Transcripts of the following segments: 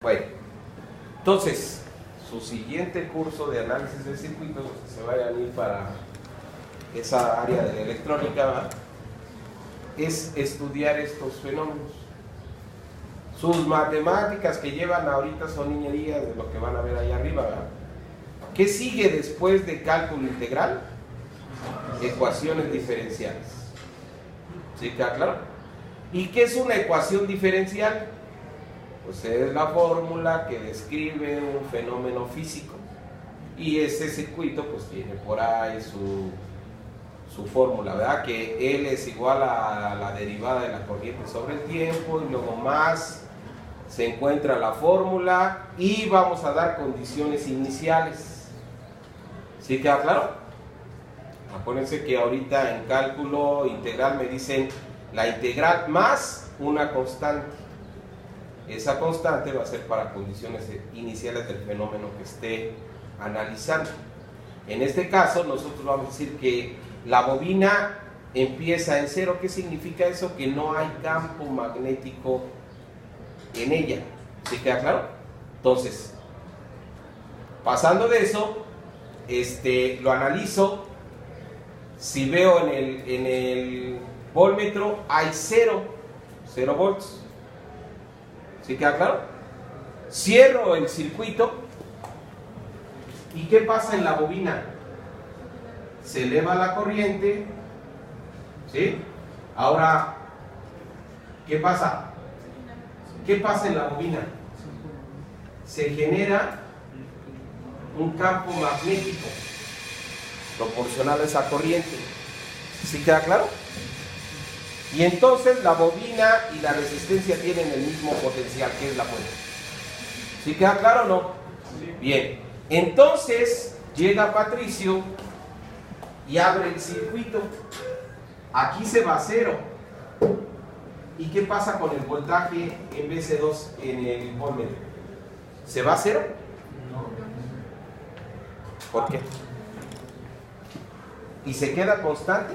Bueno, entonces, su siguiente curso de análisis de circuitos, los que se vayan a ir para esa área de la electrónica, ¿verdad?, es estudiar estos fenómenos. Sus matemáticas que llevan ahorita son niñerías de lo que van a ver ahí arriba, ¿verdad? ¿Qué sigue después de cálculo integral? Ecuaciones diferenciales. ¿Sí queda claro? ¿Y qué es una ecuación diferencial? Pues es la fórmula que describe un fenómeno físico. Y ese circuito pues tiene por ahí su fórmula, ¿verdad? Que L es igual a la derivada de la corriente sobre el tiempo, y luego más se encuentra la fórmula y vamos a dar condiciones iniciales. ¿Sí queda claro? Acuérdense que ahorita en cálculo integral me dicen la integral más una constante. Esa constante va a ser para condiciones iniciales del fenómeno que esté analizando. En este caso nosotros vamos a decir que la bobina empieza en cero. ¿Qué significa eso? Que no hay campo magnético en ella. ¿Sí queda claro? Entonces, pasando de eso, lo analizo. Si veo en el voltmetro hay 0 volts. ¿Sí queda claro? Cierro el circuito. ¿Y qué pasa en la bobina? Se eleva la corriente. ¿Sí? Ahora, ¿qué pasa? ¿Qué pasa en la bobina? Se genera un campo magnético proporcional a esa corriente. ¿Sí queda claro? Y entonces la bobina y la resistencia tienen el mismo potencial, que es la fuente. ¿Sí queda claro o no? Bien. Entonces llega Patricio y abre el circuito. Aquí se va a 0. ¿Y qué pasa con el voltaje en BC2 en el voltmetro? ¿Se va a 0? ¿Por qué? ¿Y se queda constante?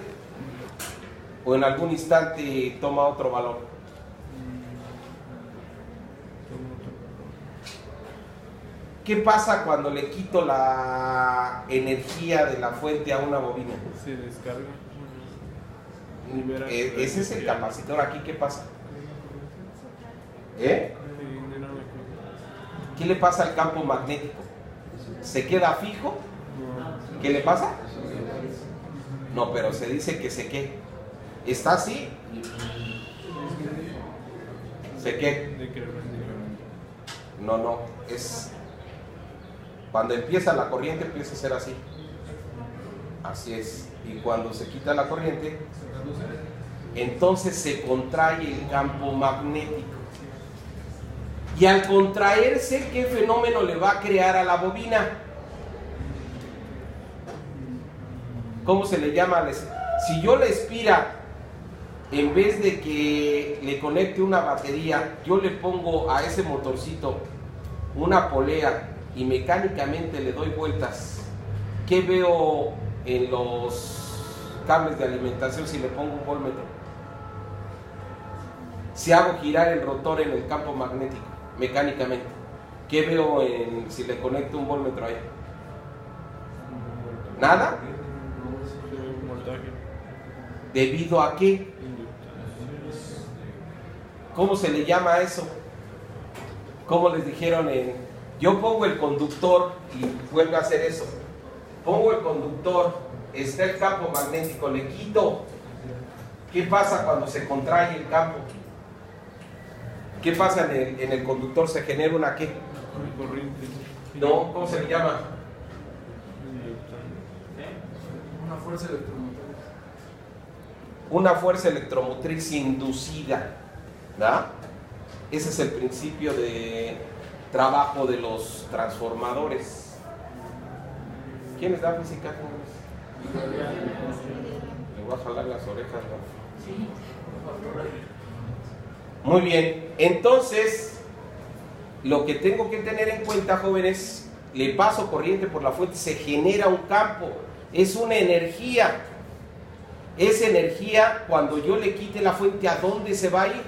¿O en algún instante toma otro valor? ¿Qué pasa cuando le quito la energía de la fuente a una bobina? Se descarga. Ese es el capacitor. Aquí, ¿qué pasa? ¿Qué le pasa al campo magnético? ¿Se queda fijo? ¿Qué le pasa? No, pero se dice que se qué. Está así. ¿Se qué? No, es cuando empieza la corriente empieza a ser así. Así es. Y cuando se quita la corriente, entonces se contrae el campo magnético. Y al contraerse, ¿qué fenómeno le va a crear a la bobina? ¿Cómo se le llama? Si yo la espira, en vez de que le conecte una batería, yo le pongo a ese motorcito una polea y mecánicamente le doy vueltas, ¿qué veo en los cables de alimentación si le pongo un voltmetro? Si hago girar el rotor en el campo magnético mecánicamente, ¿qué veo si le conecto un voltmetro ahí? ¿Nada? ¿Debido a qué? ¿Cómo se le llama a eso? ¿Cómo les dijeron yo pongo el conductor y vuelvo a hacer eso? Pongo el conductor, está el campo magnético, le quito. ¿Qué pasa cuando se contrae el campo? ¿Qué pasa en el conductor? ¿Se genera una qué? Corriente. No, ¿cómo se le llama? Una fuerza electromotriz. Una fuerza electromotriz inducida, ¿verdad? Ese es el principio de trabajo de los transformadores. ¿Quiénes dan física? Le voy a jalar las orejas, ¿no? Muy bien, entonces lo que tengo que tener en cuenta, jóvenes, le paso corriente por la fuente, se genera un campo, es una energía. Esa energía, cuando yo le quite la fuente, ¿a dónde se va a ir?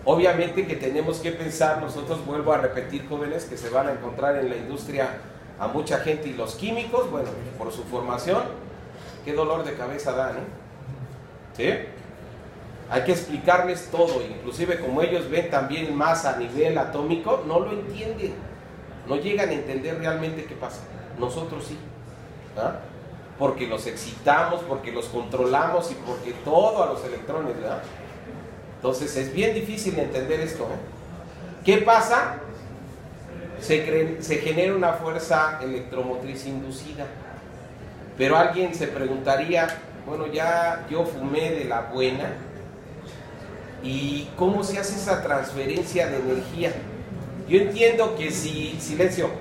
Obviamente que tenemos que pensar, nosotros vuelvo a repetir, jóvenes, que se van a encontrar en la industria a mucha gente, y los químicos, bueno, por su formación, qué dolor de cabeza dan, ¿sí? Hay que explicarles todo, inclusive como ellos ven también más a nivel atómico, no lo entienden, no llegan a entender realmente qué pasa. Nosotros sí, ¿verdad? Porque los excitamos, porque los controlamos y porque todo a los electrones, ¿verdad? Entonces es bien difícil entender esto, ¿eh? ¿Qué pasa? Se genera una fuerza electromotriz inducida. Pero alguien se preguntaría, bueno, ya yo fumé de la buena, ¿y cómo se hace esa transferencia de energía? Yo entiendo que si, silencio,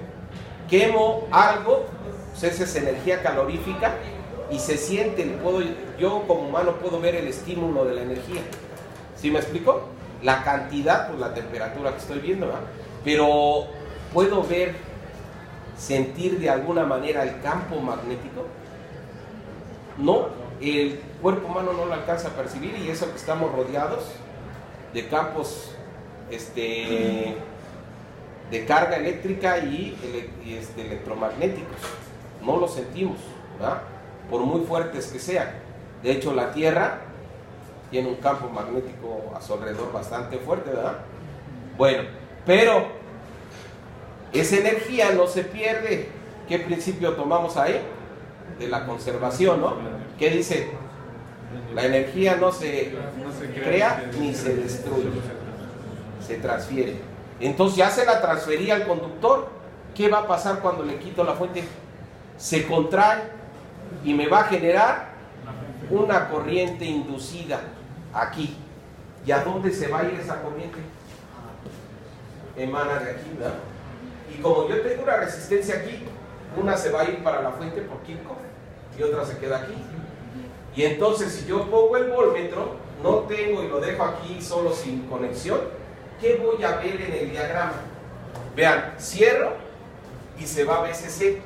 quemo algo, pues esa es energía calorífica y se siente, yo como humano puedo ver el estímulo de la energía. ¿Sí me explico? La cantidad, pues la temperatura que estoy viendo, ¿verdad? Pero ¿puedo ver, sentir de alguna manera el campo magnético? No, el cuerpo humano no lo alcanza a percibir, y eso que estamos rodeados de campos de carga eléctrica y electromagnéticos. No lo sentimos, ¿verdad? Por muy fuertes que sean. De hecho, la Tierra tiene un campo magnético a su alrededor bastante fuerte, ¿verdad? Bueno, pero esa energía no se pierde. ¿Qué principio tomamos ahí? De la conservación, ¿no? ¿Qué dice? La energía no se crea ni se destruye, se transfiere. Entonces ya se la transfería al conductor. ¿Qué va a pasar cuando le quito la fuente? Se contrae y me va a generar una corriente inducida aquí. ¿Y a dónde se va a ir esa corriente? Emana de aquí, ¿verdad? Y como yo tengo una resistencia aquí, una se va a ir para la fuente por Kirchhoff y otra se queda aquí. Y entonces si yo pongo el voltmetro, no tengo y lo dejo aquí solo sin conexión, ¿qué voy a ver en el diagrama? Vean, cierro y se va a VCC.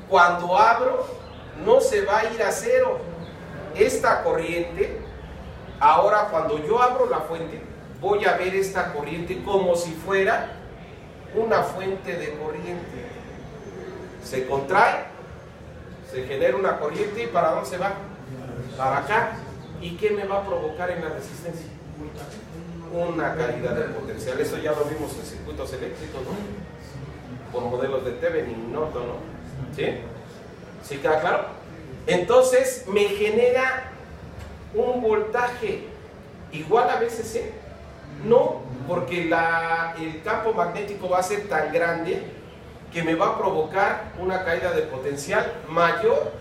Cuando abro, no se va a ir a cero. Esta corriente, ahora cuando yo abro la fuente, voy a ver esta corriente como si fuera una fuente de corriente. Se contrae, se genera una corriente, y ¿para dónde se va? Para acá. ¿Y qué me va a provocar en la resistencia? Una caída de potencial. Eso ya lo vimos en circuitos eléctricos, ¿no? Por modelos de Thevenin, Norton, ¿no? ¿Sí? ¿Sí queda claro? Entonces me genera un voltaje igual a VCC. No, porque el campo magnético va a ser tan grande que me va a provocar una caída de potencial mayor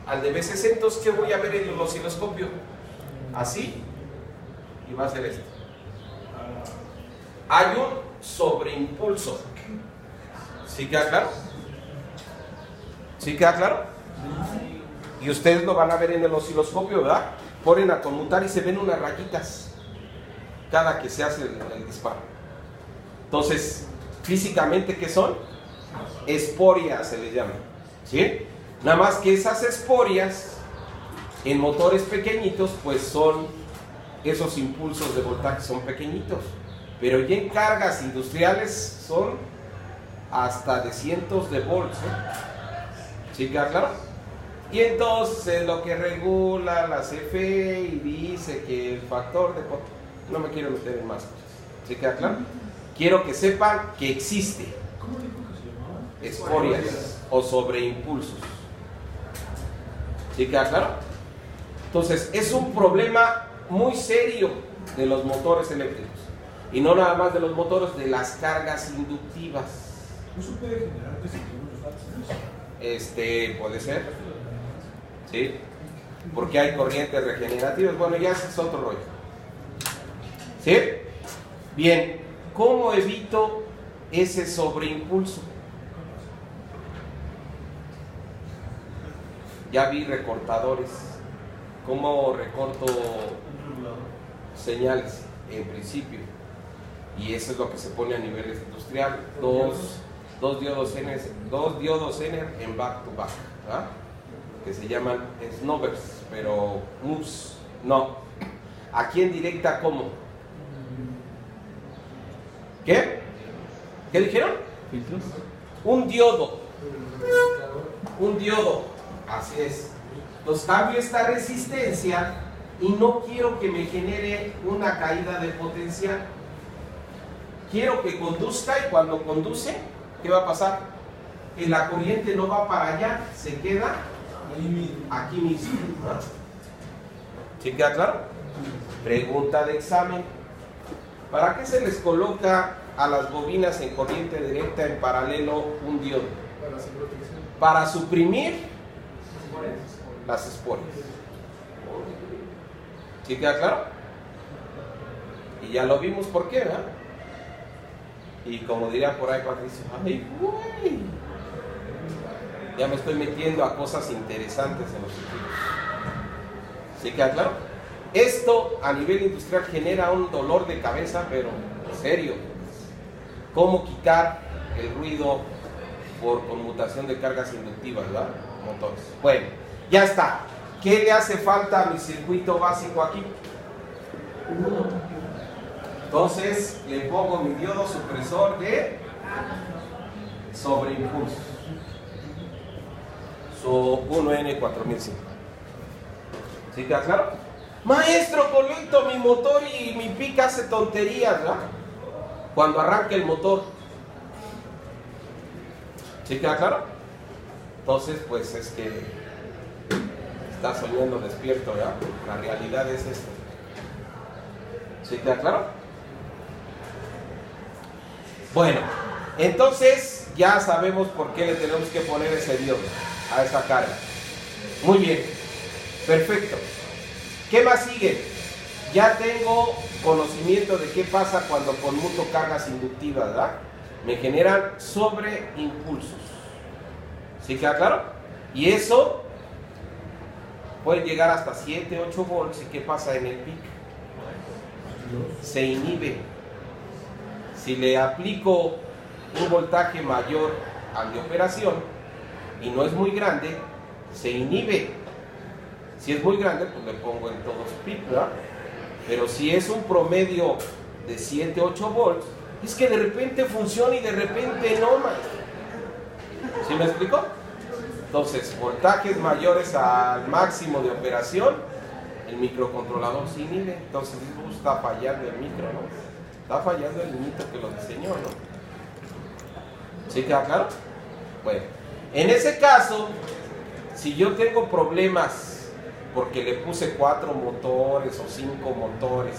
al de VCC. Entonces, ¿qué voy a ver en el osciloscopio? Así, y va a ser esto. Hay un sobreimpulso. ¿Sí queda claro? ¿Sí queda claro? Y ustedes lo van a ver en el osciloscopio, ¿verdad? Ponen a conmutar y se ven unas rayitas cada que se hace el disparo. Entonces, físicamente, ¿qué son? Esporias se les llama, ¿sí? Nada más que esas esporias en motores pequeñitos, pues son esos impulsos de voltaje, son pequeñitos, pero ya en cargas industriales son hasta de cientos de volts, ¿eh? ¿Sí queda claro? Y entonces lo que regula la CFE y dice que el factor de... No me quiero meter en más cosas. ¿Sí queda claro? Quiero que sepan que existe esporias o sobreimpulsos. ¿Sí queda claro? Entonces es un problema muy serio de los motores eléctricos. Y no nada más de los motores, de las cargas inductivas. ¿Eso puede generar desequilibrios? Puede ser. ¿Sí? Porque hay corrientes regenerativas. Bueno, ya ese es otro rollo. ¿Sí? Bien, ¿cómo evito ese sobreimpulso? Ya vi recortadores. ¿Cómo recorto señales? En principio. Y eso es lo que se pone a nivel industrial. Dos diodos Zener en back to back, ¿verdad? Que se llaman snovers, pero MUS no. Aquí en directa, ¿cómo? ¿Qué? ¿Qué dijeron? ¿Filtros? Un diodo. Un diodo. Así es. Los cambio esta resistencia y no quiero que me genere una caída de potencial. Quiero que conduzca y cuando conduce, ¿qué va a pasar? Que la corriente no va para allá, se queda aquí mismo. ¿No? ¿Sí queda claro? Pregunta de examen. ¿Para qué se les coloca a las bobinas en corriente directa en paralelo un diodo? Para suprimir las esporias. ¿Sí queda claro? Y ya lo vimos por qué, ¿verdad? Y como diría por ahí Patricio, ¡ay, güey! Ya me estoy metiendo a cosas interesantes en los circuitos. ¿Sí queda claro? Esto a nivel industrial genera un dolor de cabeza, pero serio. ¿Cómo quitar el ruido por conmutación de cargas inductivas, ¿verdad? Motores. Bueno, ya está. ¿Qué le hace falta a mi circuito básico aquí? Entonces le pongo mi diodo supresor de sobreimpulso. Su 1N4005. ¿Sí queda claro? Maestro, conecto mi motor y mi pica hace tonterías, ¿verdad? Cuando arranca el motor. ¿Sí queda claro? Entonces, pues es que está soñando despierto, ¿verdad? La realidad es esta. ¿Sí queda claro? Bueno, entonces ya sabemos por qué le tenemos que poner ese diodo a esa carga. Muy bien, perfecto. ¿Qué más sigue? Ya tengo conocimiento de qué pasa cuando conmuto cargas inductivas, ¿verdad? Me generan sobreimpulsos. ¿Sí queda claro? Y eso puede llegar hasta 7, 8 volts. ¿Y qué pasa en el pic? Se inhibe. Si le aplico un voltaje mayor al de operación y no es muy grande, se inhibe. Si es muy grande, pues le pongo en todos pic, ¿verdad? Pero si es un promedio de 7, 8 volts, es que de repente funciona y de repente no, maestro. ¿Sí me explico? Entonces, voltajes mayores al máximo de operación, el microcontrolador se inhibe. Entonces, está fallando el micro, ¿no? Está fallando el niñito que lo diseñó, ¿no? ¿Sí queda claro? Bueno, en ese caso, si yo tengo problemas porque le puse 4 motores o 5 motores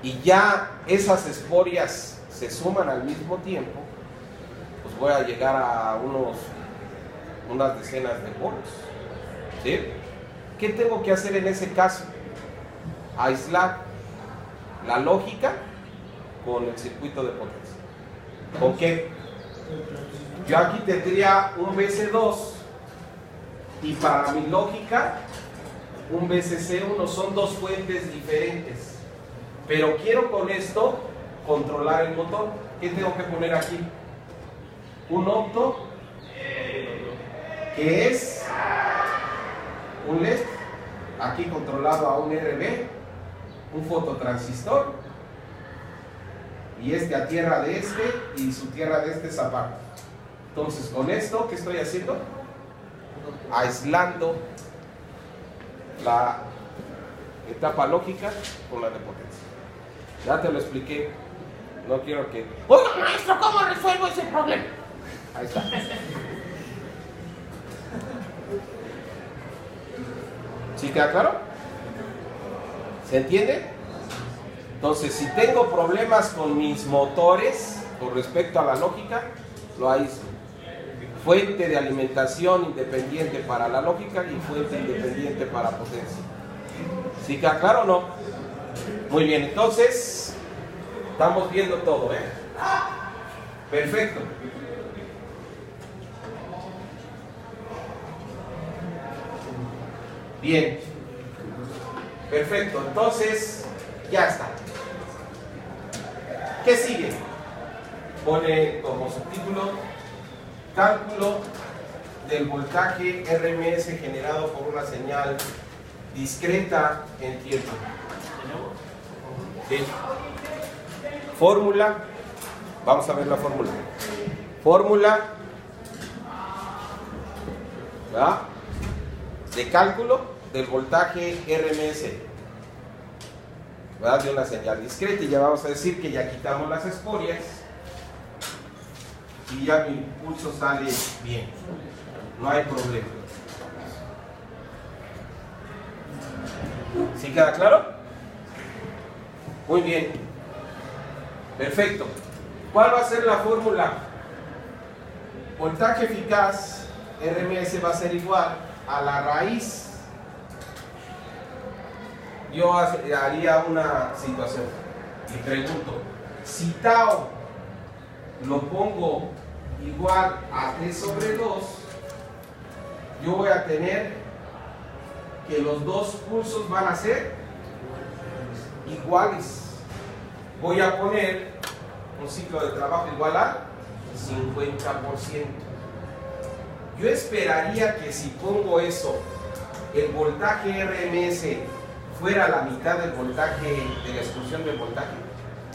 y ya esas esporias se suman al mismo tiempo, pues voy a llegar a unas decenas de volts. ¿Sí? ¿Qué tengo que hacer en ese caso? Aislar la lógica con el circuito de potencia. ¿Con qué? Yo aquí tendría un BC2 y para mi lógica un BCC1. Son dos fuentes diferentes, pero quiero con esto controlar el motor. ¿Qué tengo que poner aquí? Un opto, que es un LED, aquí controlado a un RB, un fototransistor, y este a tierra de este y su tierra de este es aparte. Entonces con esto, ¿qué estoy haciendo? Aislando la etapa lógica con la de potencia. Ya te lo expliqué. No quiero que... ¡Oiga, maestro, ¿cómo resuelvo ese problema? Ahí está. ¿Sí queda claro? ¿Se entiende? Entonces, si tengo problemas con mis motores con respecto a la lógica, lo aíslo. Fuente de alimentación independiente para la lógica y fuente independiente para potencia. ¿Sí queda claro o no? Muy bien, entonces estamos viendo todo, ¿eh? Perfecto. Bien. Perfecto, entonces ya está. ¿Qué sigue? Pone como subtítulo: cálculo del voltaje RMS generado por una señal discreta en tiempo. ¿Sí? Fórmula Vamos a ver la fórmula. Fórmula, ¿verdad?, de cálculo del voltaje RMS, ¿verdad?, de una señal discreta. Y ya vamos a decir que ya quitamos las espurias y ya mi pulso sale bien, no hay problema. ¿Sí queda claro? Muy bien, perfecto. ¿Cuál va a ser la fórmula? Voltaje eficaz RMS va a ser igual a la raíz. Yo haría una situación y pregunto, si tau lo pongo igual a t sobre 2, yo voy a tener que los dos pulsos van a ser iguales. Voy a poner un ciclo de trabajo igual al 50%. Yo esperaría que si pongo eso, el voltaje RMS fuera la mitad del voltaje de la excursión del voltaje,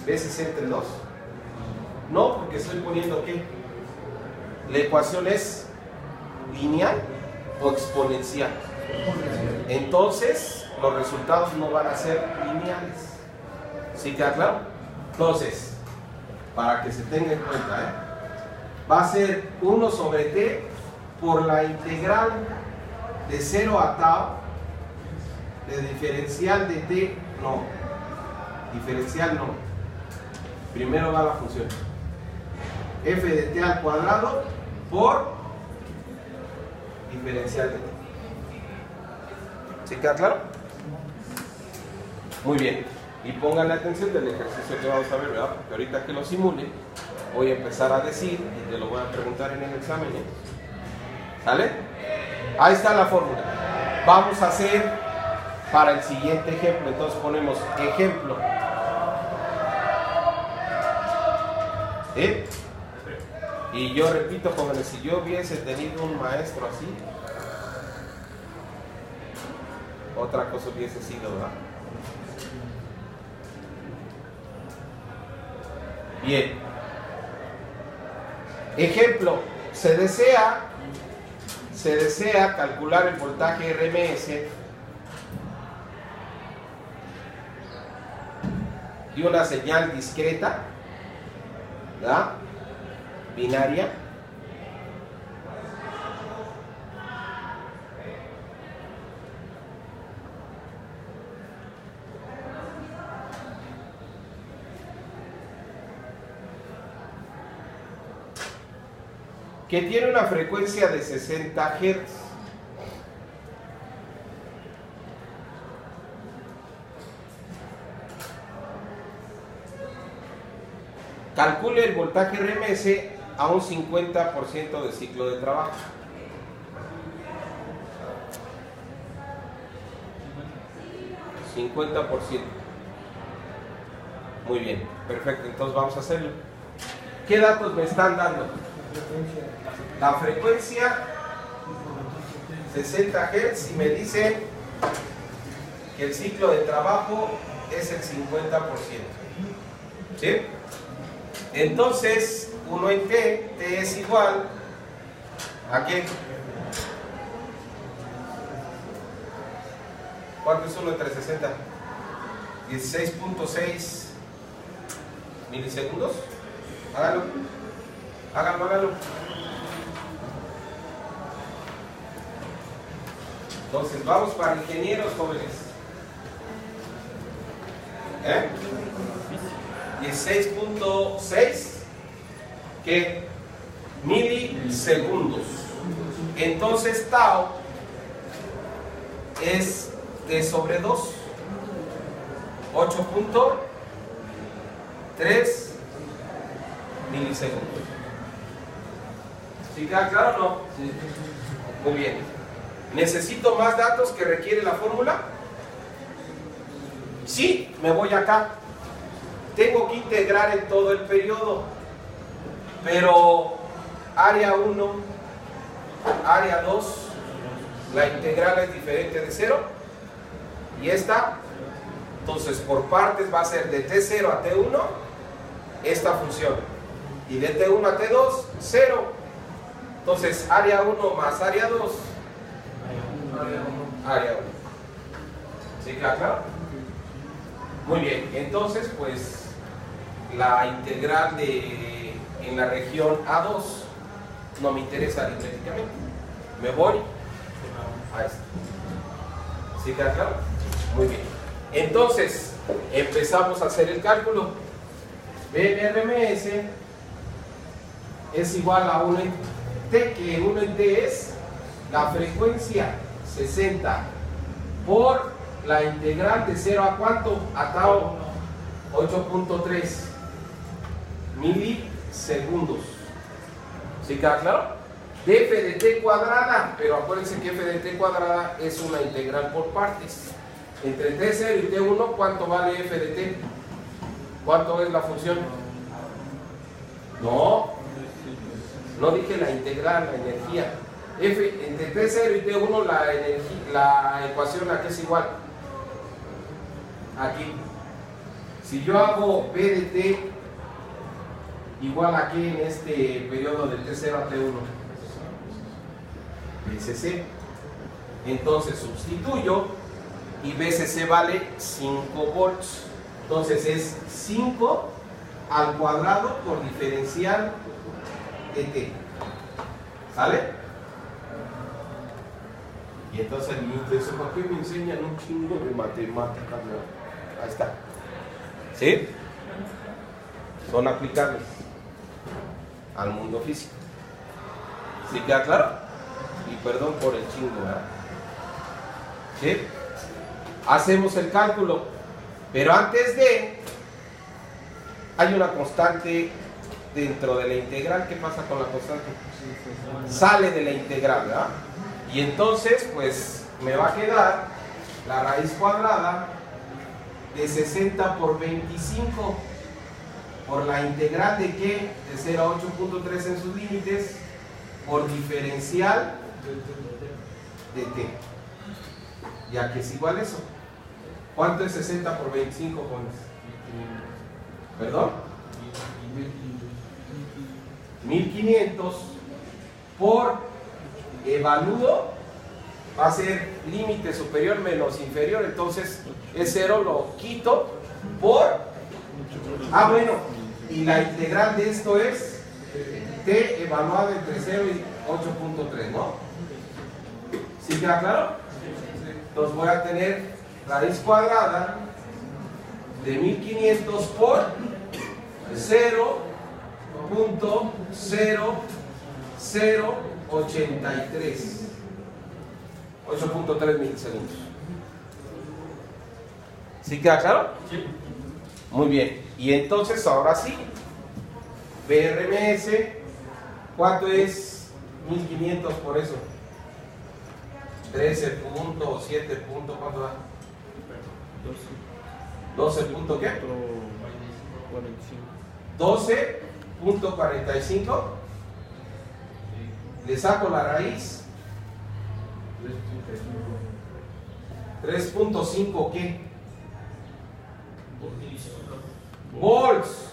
veces entre 2. No, porque estoy poniendo ¿qué? La ecuación es lineal o exponencial. Entonces, los resultados no van a ser lineales. ¿Sí queda claro? Entonces, para que se tenga en cuenta, va a ser 1 sobre t por la integral de 0 a tau de diferencial de t, no, diferencial no. Primero va la función f de t al cuadrado por diferencial de t. ¿Sí queda claro? Muy bien. Y pongan la atención del ejercicio que vamos a ver, ¿verdad? Porque ahorita que lo simule, voy a empezar a decir y te lo voy a preguntar en el examen. ¿Sale? Ahí está la fórmula. Vamos a hacer para el siguiente ejemplo. Entonces ponemos ejemplo. ¿Sí? Y yo repito, jóvenes, si yo hubiese tenido un maestro así, otra cosa hubiese sido, ¿verdad? Bien. Ejemplo, se desea calcular el voltaje RMS de una señal discreta, ¿verdad?, binaria, que tiene una frecuencia de 60 Hz. Calcule el voltaje RMS a un 50% de ciclo de trabajo. $50. Muy bien, perfecto, entonces vamos a hacerlo. ¿Qué datos me están dando? La frecuencia 60 Hz y me dicen que el ciclo de trabajo es el 50%. ¿Sí? Entonces, 1 en t es igual ¿a qué? ¿Cuánto es 1 entre 60? 16.6 milisegundos. Hágalo. Hágalo. Entonces, vamos para ingenieros, jóvenes. 16.6 ¿qué? Milisegundos. Entonces, tau es t sobre 2. 8.3 milisegundos. ¿Sí queda claro o no? Sí. Muy bien. ¿Necesito más datos que requiere la fórmula? Sí, me voy acá. Tengo que integrar en todo el periodo. Pero área 1, área 2, la integral es diferente de 0. Y esta, entonces por partes va a ser de T0 a T1 esta función. Y de T1 a T2, 0. Entonces, área 1 más área 2. Área 1. ¿Sí queda claro? Muy bien. Entonces, pues, la integral en la región A2 no me interesa aritméticamente. Me voy a esto. ¿Sí queda claro? Muy bien. Entonces, empezamos a hacer el cálculo. BRMS es igual a 1 en T, que 1 en T es la frecuencia 60 por la integral de 0 a ¿cuánto? A tau 8.3 milisegundos. ¿Sí queda claro? De f de t cuadrada, pero acuérdense que f de t cuadrada es una integral por partes. Entre t0 y t1, ¿cuánto vale f de t? ¿Cuánto es la función? No dije la integral, la energía. F entre t0 y t1, la ecuación a qué es igual. Aquí. Si yo hago p de t igual a qué en este periodo de t0 a t1, BCC. Entonces sustituyo y BCC vale 5 volts. Entonces es 5 al cuadrado por diferencial de t. ¿Sale? Y entonces el niño dice, ¿para qué me enseñan un chingo de matemáticas? ¿No? Ahí está. ¿Sí? Son aplicables al mundo físico. ¿Sí queda claro? Y perdón por el chingo, ¿verdad? ¿Sí? Hacemos el cálculo, pero antes de, hay una constante dentro de la integral. ¿Qué pasa con la constante? Sale de la integral, ¿verdad? Y entonces, pues, me va a quedar la raíz cuadrada de 60 por 25 por la integral de ¿qué? De 0 a 8.3 en sus límites por diferencial de t. Ya que es igual eso. ¿Cuánto es 60 por 25, Juanes? ¿Perdón? 1500 por evalúo va a ser límite superior menos inferior, entonces es 0, lo quito por bueno, y la integral de esto es t evaluado entre 0 y 8.3, ¿no? ¿Sí queda claro? Entonces voy a tener raíz cuadrada de 1500 por 0.0083, 8.3 milisegundos. ¿Sí queda claro? Sí. Muy bien. Y entonces ahora sí, BRMS, ¿cuánto es 1500 por eso? 13 puntos, 7 puntos, ¿cuánto da? 12 puntos, ¿qué? 12.45. Le saco la raíz. 3.5 ¿qué? Volts.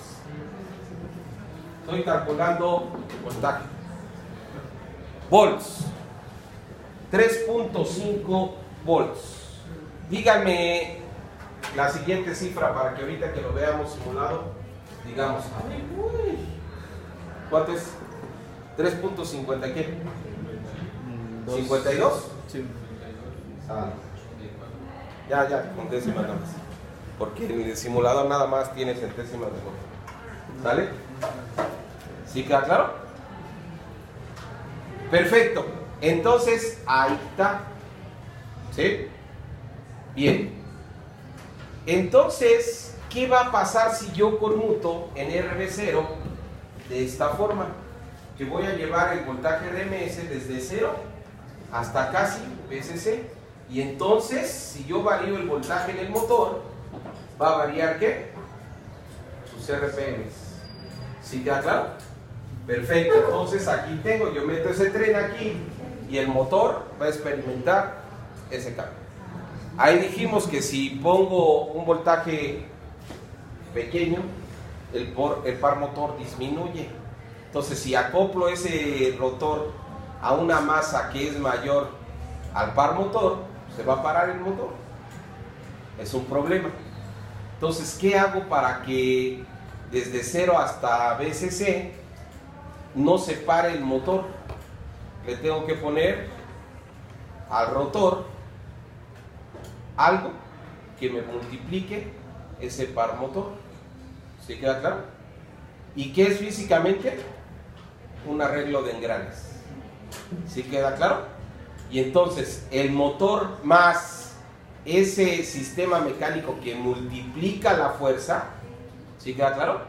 Estoy calculando voltaje. Volts. 3.5 volts. Díganme la siguiente cifra para que ahorita que lo veamos simulado, digamos, ¿cuánto es? 3.50 ¿qué? 52. Sí. Ya, con décimas nada más. Porque en el simulador nada más tiene centésimas de volts. ¿Sale? ¿Sí queda claro? Perfecto. Entonces, ahí está. ¿Sí? Bien. Entonces, ¿qué va a pasar si yo conmuto en RB0 de esta forma? Que voy a llevar el voltaje RMS desde 0 hasta casi BCC. Y entonces, si yo varío el voltaje en el motor, va a variar ¿qué? Sus RPMs. ¿Sí queda claro? Perfecto. Entonces aquí tengo, yo meto ese tren aquí y el motor va a experimentar ese cambio. Ahí dijimos que si pongo un voltaje pequeño, el par motor disminuye. Entonces, si acoplo ese rotor a una masa que es mayor al par motor, se va a parar el motor. Es un problema. Entonces, ¿qué hago para que desde 0 hasta BCC no se pare el motor? Le tengo que poner al rotor algo que me multiplique ese par motor. ¿Sí queda claro? ¿Y qué es físicamente? Un arreglo de engranes. ¿Sí queda claro? Y entonces el motor más ese sistema mecánico que multiplica la fuerza, ¿sí queda claro?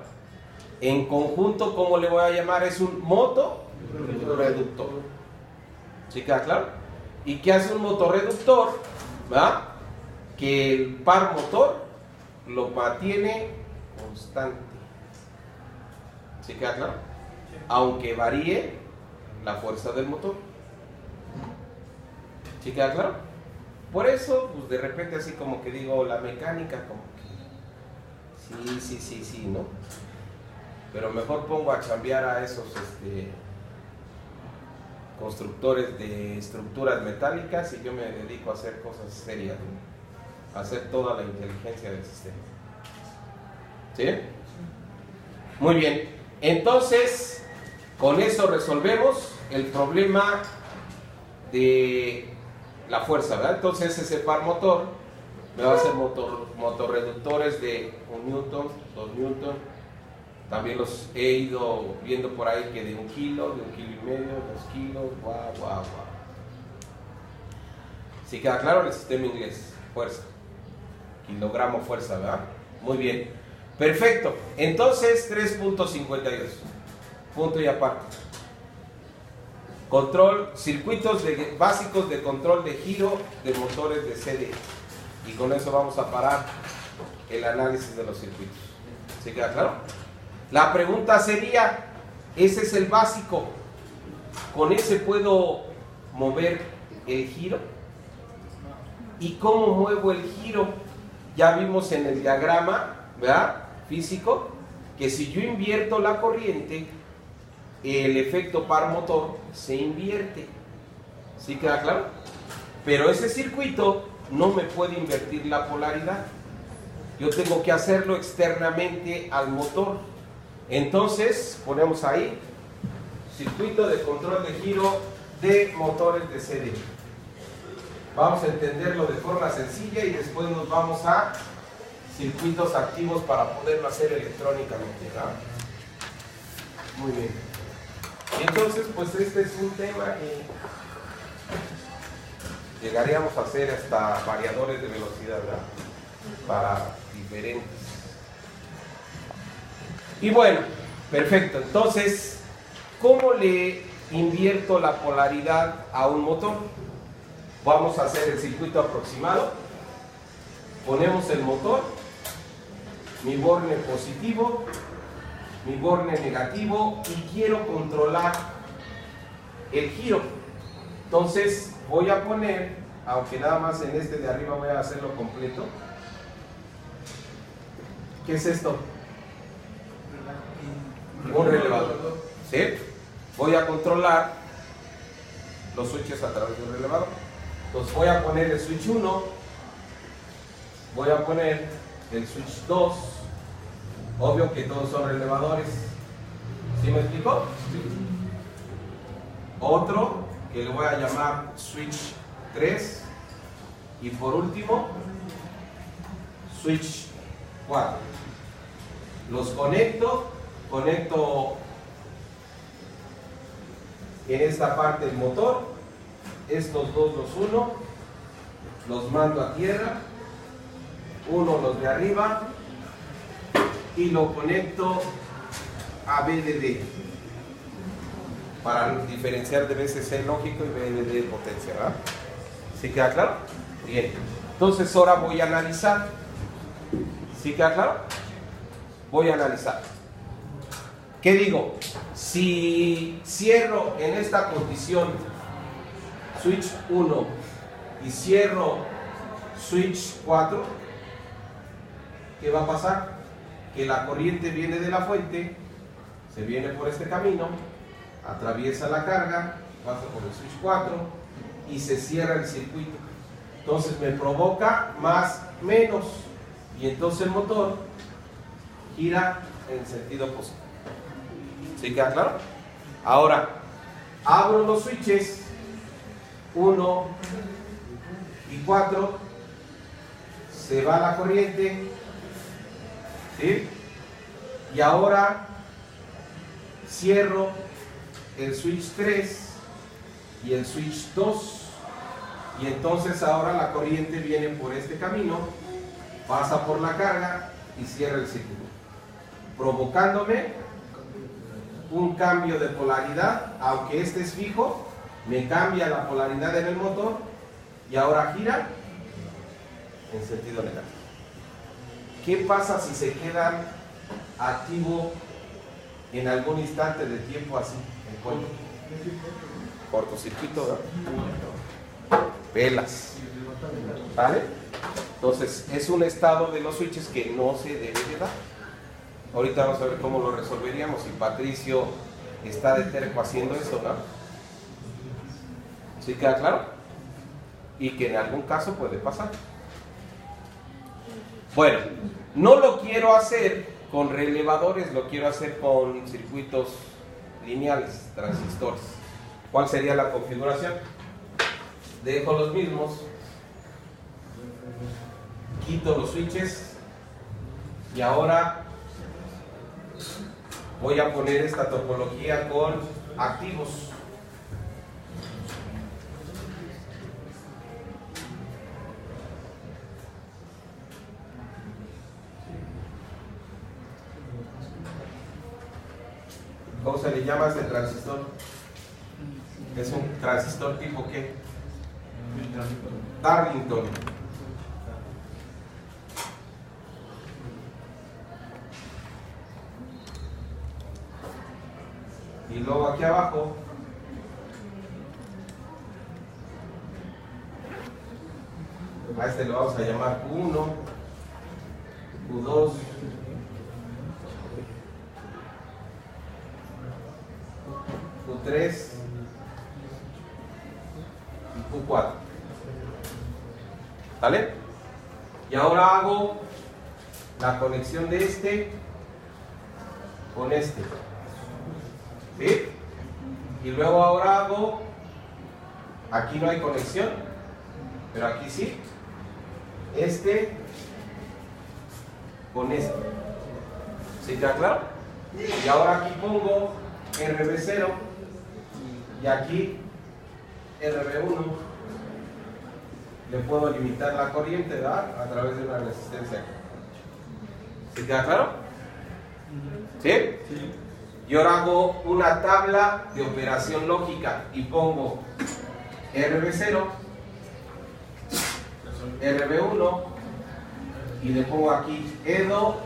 En conjunto, ¿cómo le voy a llamar? Es un motorreductor. ¿Sí queda claro? ¿Y qué hace un motorreductor? ¿Verdad? Que el par motor lo mantiene constante. ¿Sí queda claro? Aunque varíe la fuerza del motor. ¿Sí queda claro? Por eso, pues de repente así como que digo, la mecánica como que sí, ¿no? Pero mejor pongo a chambear a esos constructores de estructuras metálicas y yo me dedico a hacer cosas serias, ¿no? A hacer toda la inteligencia del sistema. ¿Sí? Muy bien. Entonces, con eso resolvemos el problema de la fuerza, ¿verdad? Entonces ese par motor me va a hacer motorreductores de 1 newton, 2 newton. También los he ido viendo por ahí que de 1 kilo, de 1,5 kilos, 2 kilos, guau. ¿Sí queda claro el sistema inglés? Fuerza. Kilogramo fuerza, ¿verdad? Muy bien. Perfecto. Entonces 3.52. Punto y aparte. Control, circuitos básicos de control de giro de motores de CD. Y con eso vamos a parar el análisis de los circuitos. ¿Sí queda claro? La pregunta sería, ese es el básico, ¿con ese puedo mover el giro? ¿Y cómo muevo el giro? Ya vimos en el diagrama, ¿verdad? Físico, que si yo invierto la corriente, el efecto par motor se invierte. ¿Sí queda claro? Pero ese circuito no me puede invertir la polaridad. Yo tengo que hacerlo externamente al motor. Entonces, ponemos ahí circuito de control de giro de motores de CD. Vamos a entenderlo de forma sencilla y después nos vamos a circuitos activos para poderlo hacer electrónicamente, ¿verdad? Muy bien. Y entonces, pues este es un tema que llegaríamos a hacer hasta variadores de velocidad, ¿verdad? Para diferentes. Y bueno, perfecto. Entonces, ¿cómo le invierto la polaridad a un motor? Vamos a hacer el circuito aproximado. Ponemos el motor, mi borne positivo, mi borne negativo y quiero controlar el giro. Entonces voy a poner, aunque nada más en este de arriba voy a hacerlo completo. ¿Qué es esto? Un relevador. ¿Sí? Voy a controlar los switches a través de un relevador. Entonces voy a poner el switch 1, voy a poner el switch 2. Obvio que todos son relevadores. ¿Sí me explico? Sí. Otro que le voy a llamar switch 3. Y por último, switch 4. Los conecto en esta parte el motor. Estos dos los uno, los mando a tierra. Uno los de arriba. Y lo conecto a VDD para diferenciar de VCC lógico y VDD de potencia, ¿verdad? ¿Sí queda claro? Bien. Entonces ahora voy a analizar. ¿Sí queda claro? Voy a analizar. ¿Qué digo? Si cierro en esta condición switch 1 y cierro switch 4, ¿qué va a pasar? que la corriente viene de la fuente, se viene por este camino, atraviesa la carga, pasa por el switch 4 y se cierra el circuito. Entonces me provoca más, menos, y entonces el motor gira en sentido positivo. ¿Sí queda claro? Ahora, abro los switches 1 y 4, se va la corriente, ¿sí? Y ahora cierro el switch 3 y el switch 2, y entonces ahora la corriente viene por este camino, pasa por la carga y cierra el circuito, provocándome un cambio de polaridad. Aunque este es fijo, me cambia la polaridad en el motor y ahora gira en sentido negativo. ¿Qué pasa si se queda activo en algún instante de tiempo así? En cuanto cortocircuito, ¿verdad? Pelas. ¿Vale? Entonces es un estado de los switches que no se debe de dar. Ahorita vamos a ver cómo lo resolveríamos si Patricio está de terco haciendo esto, ¿no? ¿Sí queda claro? Y que en algún caso puede pasar. Bueno, no lo quiero hacer con relevadores, lo quiero hacer con circuitos lineales, transistores. ¿Cuál sería la configuración? Dejo los mismos, quito los switches y ahora voy a poner esta topología con activos. ¿Cómo se le llama a este transistor? ¿Es un transistor tipo qué? Darlington. Y luego aquí abajo a este lo vamos a llamar Q1, Q2, Q3 y Q4. ¿Vale? Y ahora hago la conexión de este con este. ¿Sí? Y luego ahora hago, aquí no hay conexión, pero aquí sí, este con este. ¿Sí queda claro? Y ahora aquí pongo RB0 y aquí RB1. Le puedo limitar la corriente, ¿verdad? A través de una resistencia. ¿Sí queda claro? ¿Sí? Sí. Y ahora hago una tabla de operación lógica y pongo RB0, RB1 y le pongo aquí EDO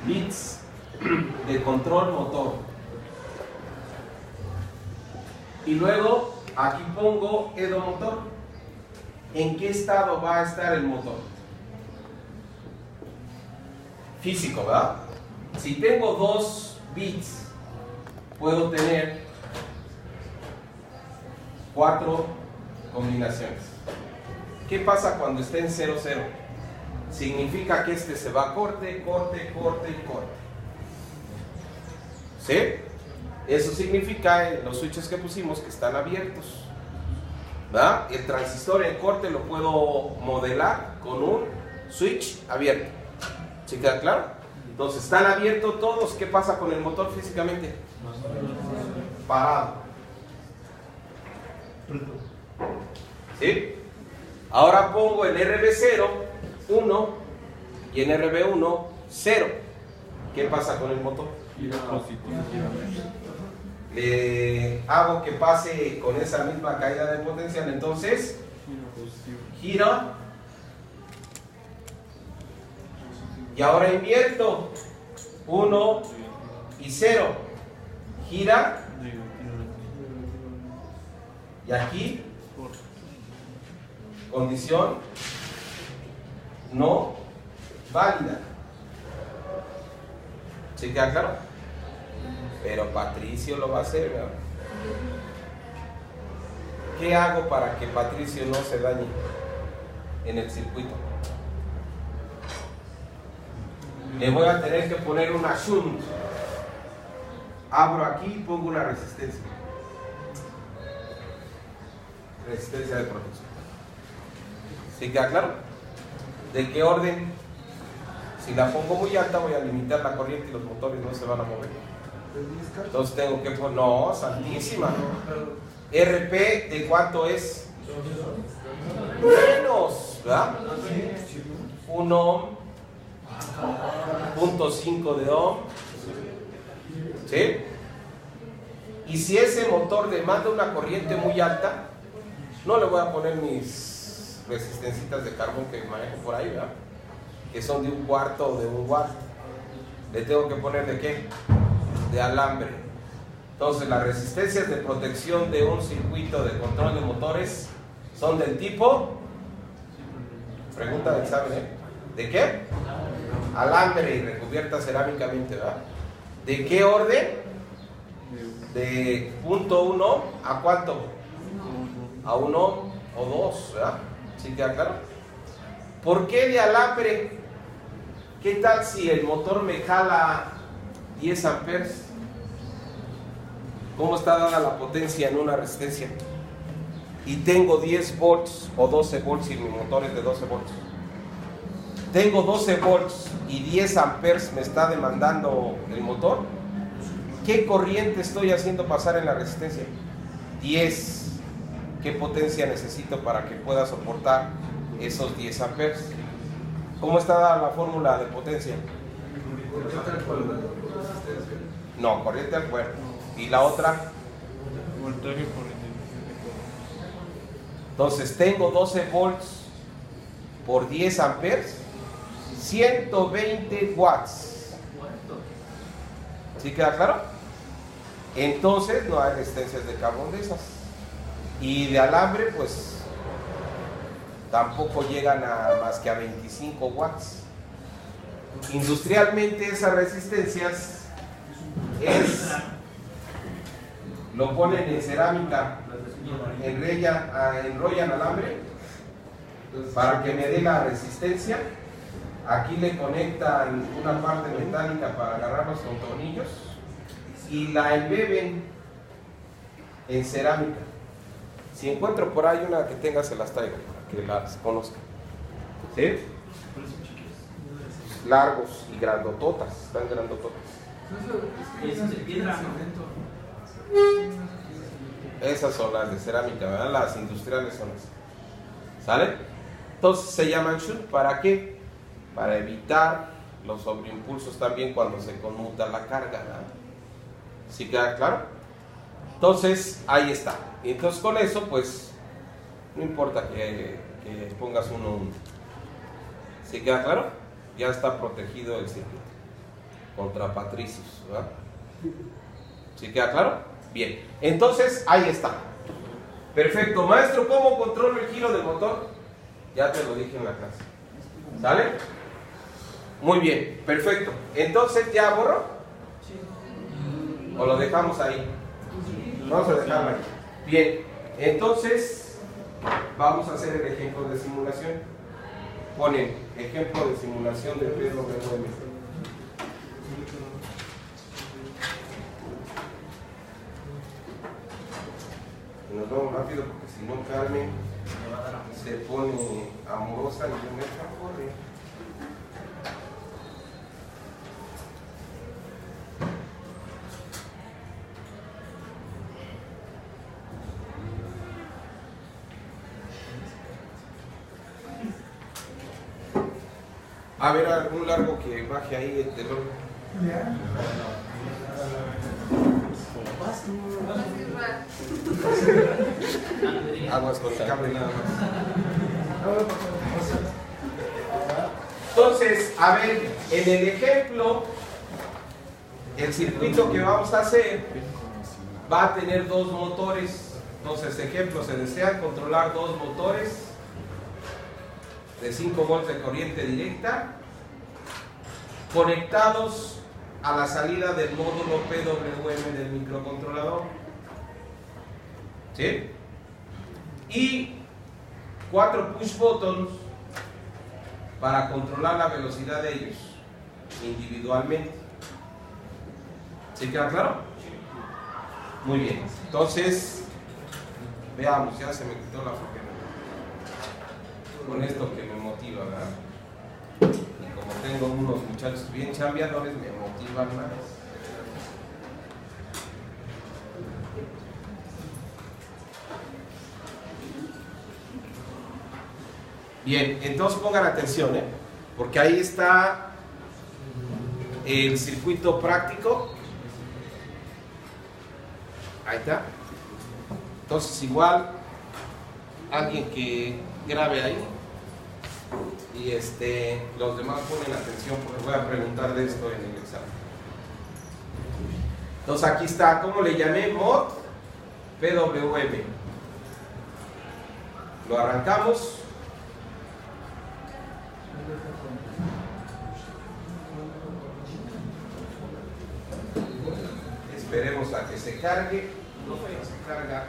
bits de control motor. Y luego aquí pongo EDO motor. ¿En qué estado va a estar el motor? Físico, ¿verdad? Si tengo 2 bits, puedo tener 4 combinaciones. ¿Qué pasa cuando esté en 0, 0? Significa que este se va a corte, corte, corte y corte. ¿Sí? Eso significa en los switches que pusimos que están abiertos, ¿verdad? El transistor en corte lo puedo modelar con un switch abierto. ¿Sí queda claro? Entonces están abiertos todos. ¿Qué pasa con el motor físicamente? Parado. ¿Sí? Ahora pongo en RB0 1 y en RB1 0. ¿Qué pasa con el motor? Le hago que pase con esa misma caída de potencial, entonces gira y ahora invierto 1 y 0, gira y aquí condición no válida. ¿Sí queda claro? Pero Patricio lo va a hacer, ¿verdad? ¿Qué hago para que Patricio no se dañe en el circuito? Le voy a tener que poner una shunt. Abro aquí y pongo una resistencia. Resistencia de protección. ¿Sí queda claro? ¿De qué orden? Si la pongo muy alta voy a limitar la corriente y los motores no se van a mover. Entonces tengo que poner... No, santísima. RP, ¿de cuánto es? Menos, ¿verdad? 1 ohm, 0.5 de ohm. ¿Sí? Y si ese motor demanda una corriente muy alta, no le voy a poner mis resistencitas de carbón que manejo por ahí, ¿verdad? Que son de 1/4 o de 1 watt. Le tengo que poner ¿de qué? De alambre. Entonces las resistencias de protección de un circuito de control de motores son del tipo, pregunta de examen, ¿eh? ¿De qué? Alambre y recubierta cerámicamente, ¿verdad? ¿De qué orden? De 0.1 a ¿cuánto? A 1 o 2, ¿verdad? ¿Sí queda claro? ¿Por qué de alambre? ¿Qué tal si el motor me jala 10 amperes? ¿Cómo está dada la potencia en una resistencia? Y tengo 10 volts o 12 volts y mi motor es de 12 volts. Tengo 12 volts y 10 amperes me está demandando el motor. ¿Qué corriente estoy haciendo pasar en la resistencia? 10. ¿Qué potencia necesito para que pueda soportar esos 10 amperes? ¿Cómo está dada la fórmula de potencia? No, corriente al cuerpo. ¿Y la otra? Voltaje por intensidad. Entonces tengo 12 volts por 10 amperes, 120 watts. ¿Sí queda claro? Entonces no hay resistencias de carbón de esas. Y de alambre, pues tampoco llegan a más que a 25 watts. Industrialmente esas resistencias lo ponen en cerámica, enrollan alambre para que me dé la resistencia. Aquí le conectan una parte metálica para agarrarlos con tornillos y la embeben en cerámica. Si encuentro por ahí una que tenga, se las traigo para que las conozcan. ¿Sí? Largos y grandototas, están grandototas. Esas son las de cerámica, ¿verdad? Las industriales son esas. ¿Sale? Entonces se llaman shunt. ¿Para qué? Para evitar los sobreimpulsos también cuando se conmuta la carga, ¿verdad? ¿Sí queda claro? Entonces, ahí está. Y entonces con eso, pues, no importa que pongas uno. ¿Sí queda claro? Ya está protegido el circuito contra patricios, ¿verdad? ¿Sí queda claro? Bien, entonces ahí está. Perfecto, maestro, ¿cómo controlo el giro del motor? Ya te lo dije en la clase. ¿Sale? Muy bien, perfecto. Entonces, ¿ya borro? ¿O lo dejamos ahí? Vamos a dejarlo ahí. Bien, entonces vamos a hacer el ejemplo de simulación. Ponen ejemplo de simulación de PWM. Nos vamos rápido porque si no Carmen se pone amorosa y yo me corre. A ver, algún largo que baje ahí el telón. Aguas con el cable nada más. Entonces, a ver, en el ejemplo, el circuito que vamos a hacer va a tener dos motores. Entonces, ejemplo, se desean controlar dos motores de 5 volts de corriente directa conectados a la salida del módulo PWM del microcontrolador. ¿Sí? Y 4 push buttons para controlar la velocidad de ellos individualmente. ¿Sí queda claro? Muy bien. Entonces, veamos, ya se me quitó la flojera. Con esto que me motiva, ¿verdad? Y como tengo unos muchachos bien chambeadores, me motivan más. Bien, entonces pongan atención, porque ahí está el circuito práctico. Ahí está. Entonces igual alguien que grabe ahí y los demás ponen atención porque voy a preguntar de esto en el examen. Entonces aquí está, ¿cómo le llamé? Mod PWM. Lo arrancamos. Esperemos a que se cargue. No se carga.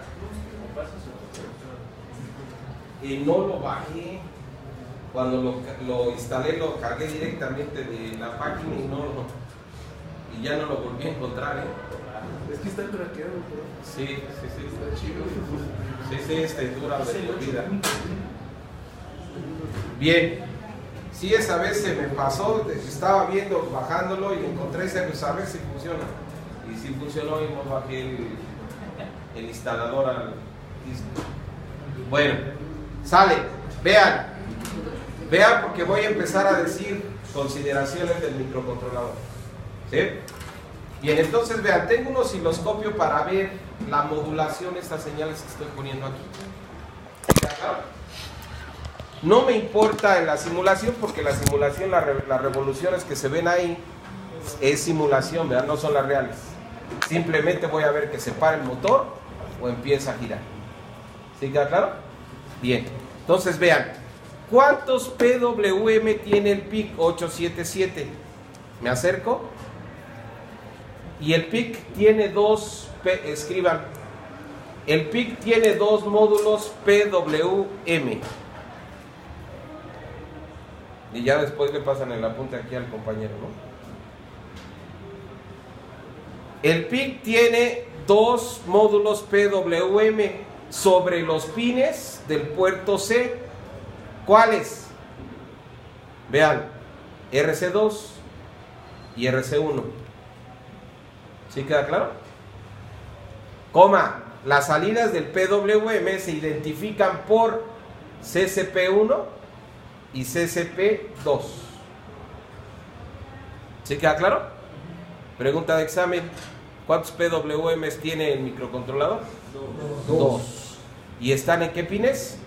Y no lo bajé. Cuando lo instalé, lo cargué directamente de la página y ya no lo volví a encontrar. Es que está craqueado, bro. Sí, Está chido. sí, dura de por vida. Bien. Sí, esa vez se me pasó, estaba viendo, bajándolo y encontré ese, pues a ver si funciona. Y si funcionó y no bajé el instalador al disco. Bueno, sale. Vean porque voy a empezar a decir consideraciones del microcontrolador. ¿Sí? Bien, entonces vean, tengo un osciloscopio para ver la modulación de estas señales que estoy poniendo aquí. No me importa en la simulación porque la simulación, las revoluciones que se ven ahí es simulación, ¿verdad? No son las reales. Simplemente voy a ver que se para el motor o empieza a girar. ¿Sí queda claro? Bien, entonces vean, ¿cuántos PWM tiene el PIC 877? Me acerco. Y el PIC tiene escriban, el PIC tiene 2 módulos PWM. Y ya después le pasan el apunte aquí al compañero, ¿no? El PIC tiene 2 módulos PWM sobre los pines del puerto C. ¿Cuáles? Vean, RC2 y RC1. ¿Sí queda claro? Coma, las salidas del PWM se identifican por CCP1 y CCP2. ¿Sí queda claro? Pregunta de examen. ¿Cuántos PWMs tiene el microcontrolador? 2. ¿Y están en qué pines?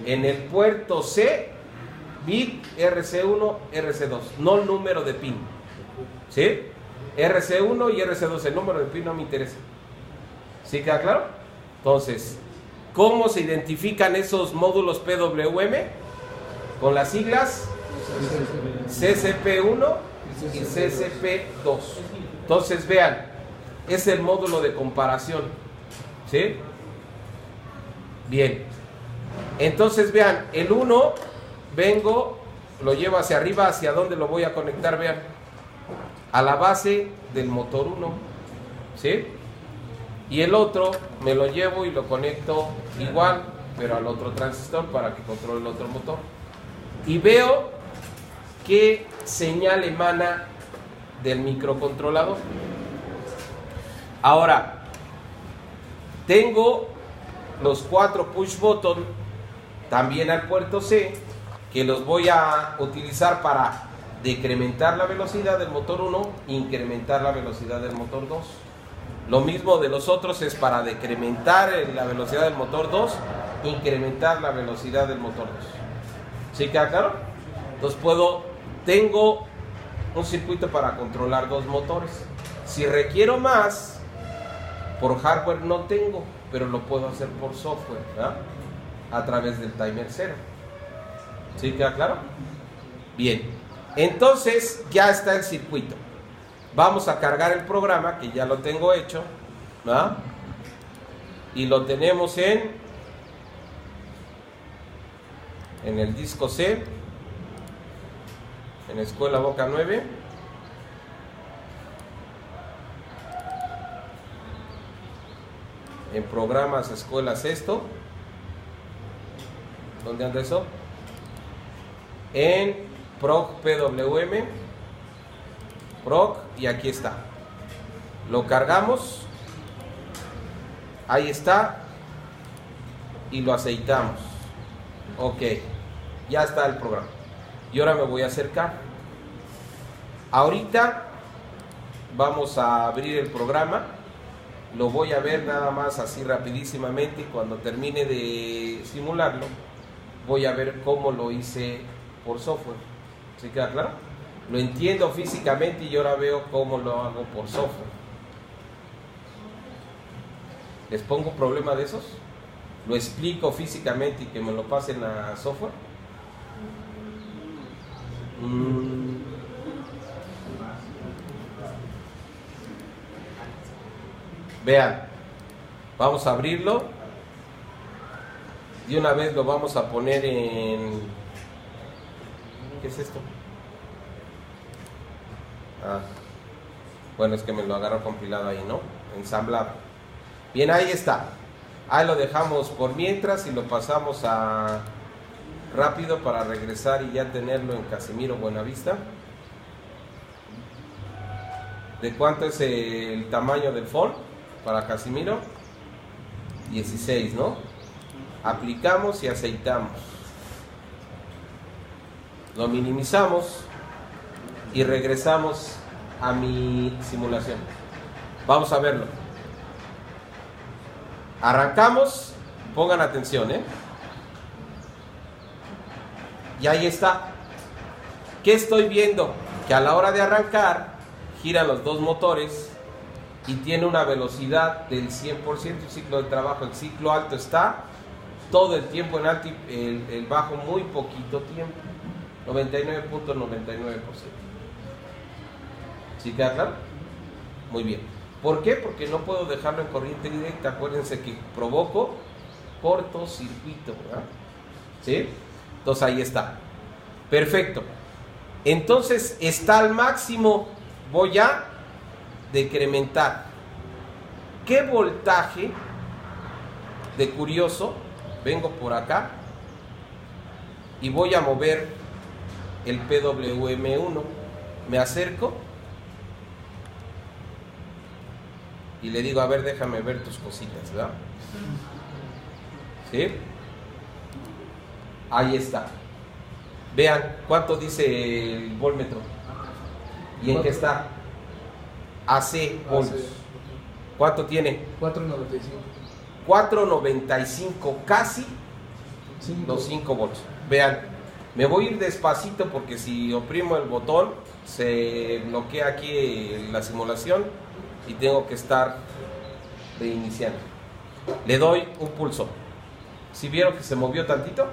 En el puerto C, bit RC1, RC2, no el número de pin. ¿Sí? RC1 y RC2, el número de pin no me interesa. ¿Sí queda claro? Entonces, ¿cómo se identifican esos módulos PWM? Con las siglas CCP1 y CCP2. Entonces, vean, es el módulo de comparación. ¿Sí? Bien. Entonces, vean, el 1, vengo, lo llevo hacia arriba, ¿hacia dónde lo voy a conectar? Vean, a la base del motor 1. ¿Sí? Y el otro me lo llevo y lo conecto igual, pero al otro transistor para que controle el otro motor. Y veo qué señal emana del microcontrolador. Ahora, tengo los 4 push button también al puerto C, que los voy a utilizar para decrementar la velocidad del motor 1, incrementar la velocidad del motor 2. Lo mismo de los otros es para decrementar la velocidad del motor 2, incrementar la velocidad del motor 2. ¿Sí queda claro? Entonces tengo un circuito para controlar 2 motores. Si requiero más, por hardware no tengo, pero lo puedo hacer por software, ¿verdad? A través del timer 0. ¿Sí queda claro? Bien. Entonces ya está el circuito. Vamos a cargar el programa, que ya lo tengo hecho, ¿verdad? Y lo tenemos en el disco C, en Escuela Boca 9. En programas Escuela Sexto. ¿Dónde anda eso? En PROC PWM. PROC, y aquí está. Lo cargamos. Ahí está. Y lo aceitamos. Ok. Ya está el programa. Y ahora me voy a acercar. Ahorita vamos a abrir el programa. Lo voy a ver nada más así rapidísimamente, y cuando termine de simularlo voy a ver cómo lo hice por software. ¿Sí queda claro? Lo entiendo físicamente y ahora veo cómo lo hago por software. ¿Les pongo un problema de esos? ¿Lo explico físicamente y que me lo pasen a software? Vean, vamos a abrirlo. De una vez lo vamos a poner en... ¿Qué es esto? Bueno, es que me lo agarró compilado ahí, ¿no? Ensamblado. Bien, ahí está. Ahí lo dejamos por mientras y lo pasamos a rápido para regresar y ya tenerlo en Casimiro Buenavista. ¿De cuánto es el tamaño del phone para Casimiro? 16, ¿no? Aplicamos y aceitamos. Lo minimizamos y regresamos a mi simulación. Vamos a verlo. Arrancamos, pongan atención, y ahí está. ¿Qué estoy viendo? Que a la hora de arrancar giran los dos motores y tiene una velocidad del 100%. El ciclo de trabajo, el ciclo alto está todo el tiempo en alto y el bajo muy poquito tiempo, 99.99%. ¿Sí queda claro? Muy bien. ¿Por qué? Porque no puedo dejarlo en corriente directa. Acuérdense que provoco cortocircuito, ¿verdad? ¿Sí? Entonces ahí está. Perfecto. Entonces está al máximo. Voy a decrementar. ¿Qué voltaje de curioso? Vengo por acá y voy a mover el PWM1. Me acerco y le digo, a ver, déjame ver tus cositas, ¿verdad? ¿Sí? Ahí está. Vean cuánto dice el voltmetro. ¿Y en qué está? AC volts. ¿Cuánto tiene? 4.95. 4.95, casi los 5 volts. Vean, me voy a ir despacito porque si oprimo el botón se bloquea aquí la simulación y tengo que estar reiniciando. Le doy un pulso. ¿Sí vieron que se movió tantito?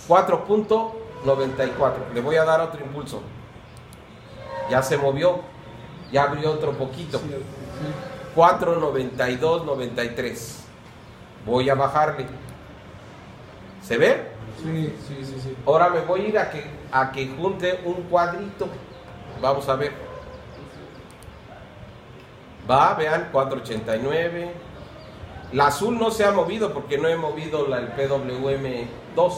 4.94. Le voy a dar otro impulso. Ya se movió. Ya abrió otro poquito. 4.92, 93. Voy a bajarle. ¿Se ve? Sí. Ahora me voy a ir a que junte un cuadrito. Vamos a ver. Va, vean, 4.89. La azul no se ha movido porque no he movido el PWM2.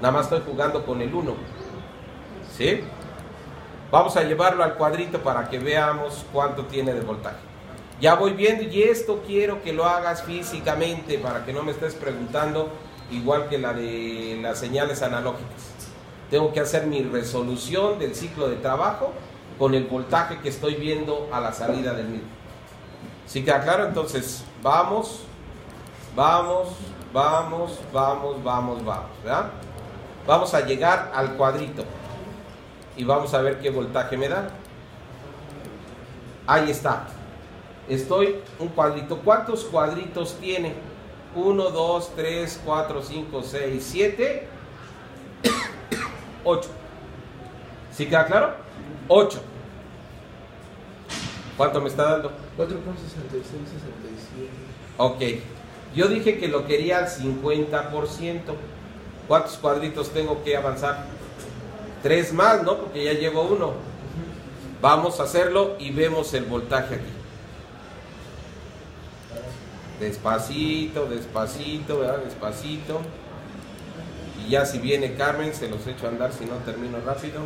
Nada más estoy jugando con el 1. ¿Sí? Vamos a llevarlo al cuadrito para que veamos cuánto tiene de voltaje. Ya voy viendo, y esto quiero que lo hagas físicamente para que no me estés preguntando igual que la de las señales analógicas. Tengo que hacer mi resolución del ciclo de trabajo con el voltaje que estoy viendo a la salida del mismo. ¿Sí queda claro? Entonces, vamos, ¿verdad? Vamos a llegar al cuadrito y vamos a ver qué voltaje me da. Ahí está. Estoy un cuadrito. ¿Cuántos cuadritos tiene? 1, 2, 3, 4, 5, 6, 7, 8. ¿Sí queda claro? 8. ¿Cuánto me está dando? 4,66, 67. Ok. Yo dije que lo quería al 50%. ¿Cuántos cuadritos tengo que avanzar? 3 más, ¿no? Porque ya llevo 1. Vamos a hacerlo y vemos el voltaje aquí. Despacito, despacito, ¿verdad? Despacito. Y ya si viene Carmen, se los echo a andar, si no termino rápido.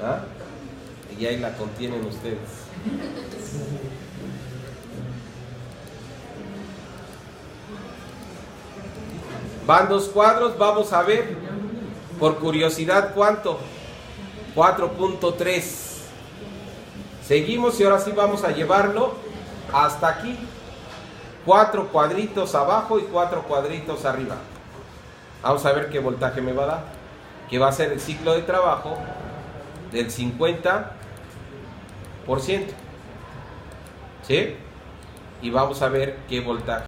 ¿Ah? Y ahí la contienen ustedes. Van 2 cuadros, vamos a ver, por curiosidad, ¿cuánto? 4.3. Seguimos y ahora sí vamos a llevarlo hasta aquí. 4 cuadritos abajo y 4 cuadritos arriba. Vamos a ver qué voltaje me va a dar. Que va a ser el ciclo de trabajo del 50%. ¿Sí? Y vamos a ver qué voltaje.